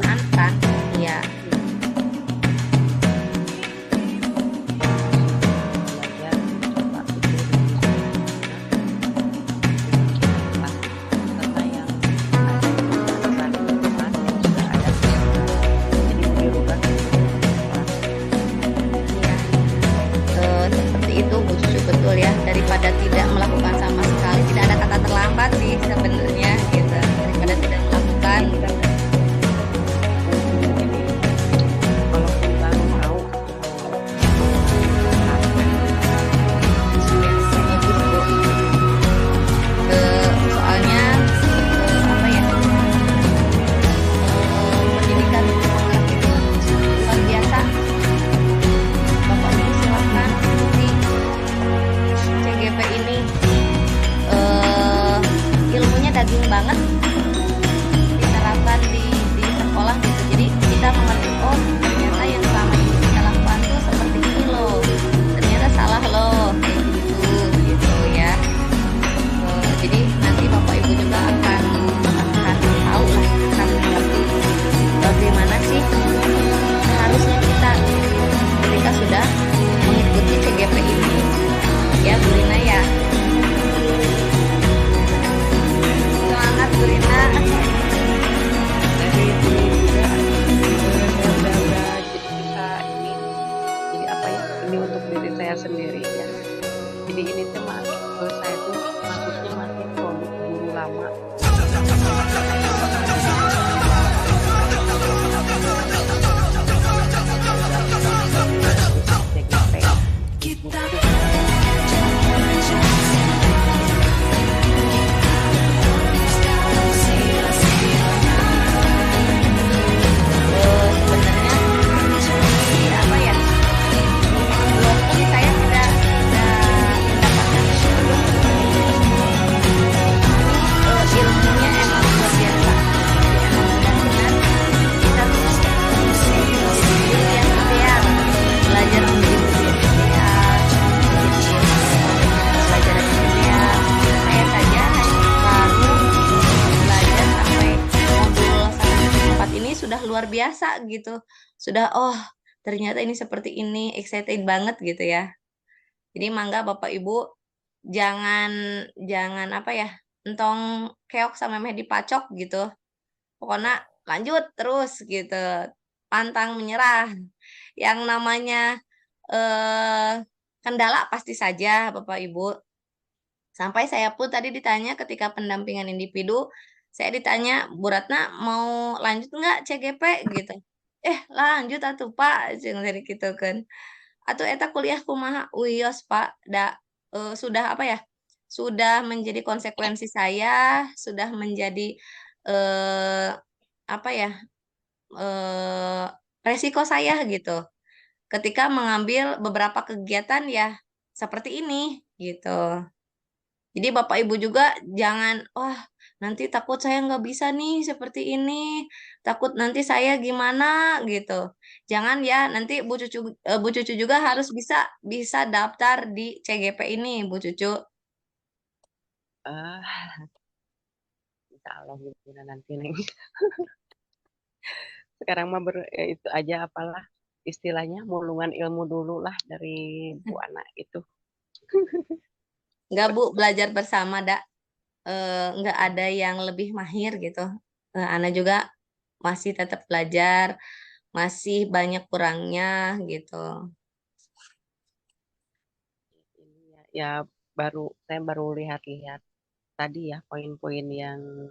anak kan. Iya. Belajar coba itu karena yang ada di kelas yang sudah ada jadi dirubah kelas. Iya. Seperti itu Bu Cucu, betul ya. Daripada tidak melakukan sama sekali, tidak ada kata terlambat sih sebenarnya gitu. Daripada tidak melakukan. Walaupun baru mau Bagus Bu. Soalnya apa ya? Pendidikan anak itu luar biasa. Bapak Ibu silakan ikuti CGP ini. Ilmunya daging banget diterapkan di sekolah gitu. Jadi kita mengerti oh ternyata yang selama ini kita lakukan tuh seperti ini loh. Ternyata salah loh kayak gitu ya. Jadi nanti Bapak Ibu juga akan tahu lah, akan mengerti bagaimana sih seharusnya kita ketika sudah mengikuti CGP ini ya Bu Rina ya. Semangat Bu Rina. dari dulu juga udah kita ini jadi apa ya ini untuk diri saya sendiri ya jadi ini tuh saya tuh maksudnya masih produk guru lama biasa gitu. Sudah, oh ternyata ini seperti ini, excited banget gitu ya. Jadi mangga Bapak Ibu jangan jangan apa ya, entong keok sama meh dipacok gitu. Pokoknya lanjut terus gitu. Pantang menyerah. Yang namanya kendala pasti saja Bapak Ibu. Sampai saya pun tadi ditanya ketika pendampingan individu, saya ditanya, Bu Ratna mau lanjut nggak CGP gitu. Lanjut atuh Pak, jeung dari gitu kan. Atuh eta kuliah kumaha? Wios Pak, sudah apa ya? Sudah menjadi konsekuensi saya, sudah menjadi eh apa ya? eh resiko saya gitu. Ketika mengambil beberapa kegiatan ya seperti ini gitu. Jadi Bapak Ibu juga jangan, wah nanti takut saya nggak bisa nih seperti ini, takut nanti saya gimana gitu. Jangan ya, nanti Bu Cucu juga harus bisa bisa daftar di CGP ini, Bu Cucu. Ah, insya Allah gitu nanti Neng. Sekarang mah itu aja apalah istilahnya mulungan ilmu dulu lah dari Bu Ana itu. Nggak Bu, belajar bersama, nggak ada yang lebih mahir gitu. Ana juga masih tetap belajar, masih banyak kurangnya gitu. Ini ya saya baru lihat-lihat tadi ya poin-poin yang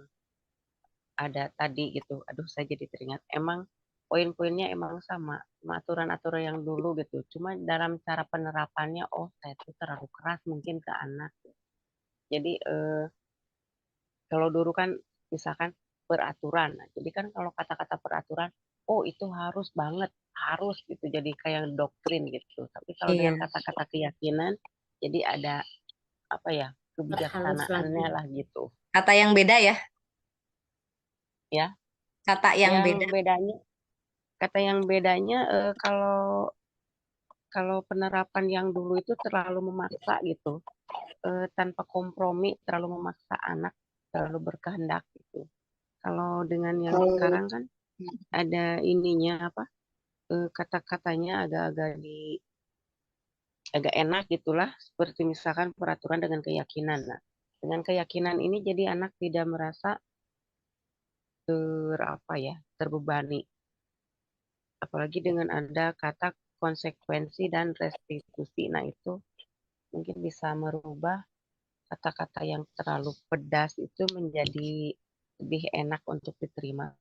ada tadi gitu. Aduh, saya jadi teringat. Emang poin-poinnya emang sama aturan-aturan yang dulu gitu. Cuma dalam cara penerapannya, oh saya tuh terlalu keras mungkin ke anak. Jadi kalau dulu kan misalkan peraturan. Nah, jadi kan kalau kata-kata peraturan, oh itu harus banget, harus gitu. Jadi kayak doktrin gitu. Tapi kalau dengan Iya, kata-kata keyakinan, jadi ada apa ya Berhalus kebijaksanaannya lagi. lah gitu. kata yang beda ya, Ya, kata yang yang beda. bedanya kalau kalau penerapan yang dulu itu terlalu memaksa gitu, tanpa kompromi, terlalu memaksa anak, terlalu berkehendak gitu. Kalau dengan yang sekarang kan ada ininya apa, kata-katanya agak enak gitulah, seperti misalkan peraturan dengan keyakinan. Nah, dengan keyakinan ini jadi anak tidak merasa terbebani. Apalagi dengan ada kata konsekuensi dan restitusi. Nah, itu mungkin bisa merubah kata-kata yang terlalu pedas itu menjadi lebih enak untuk diterima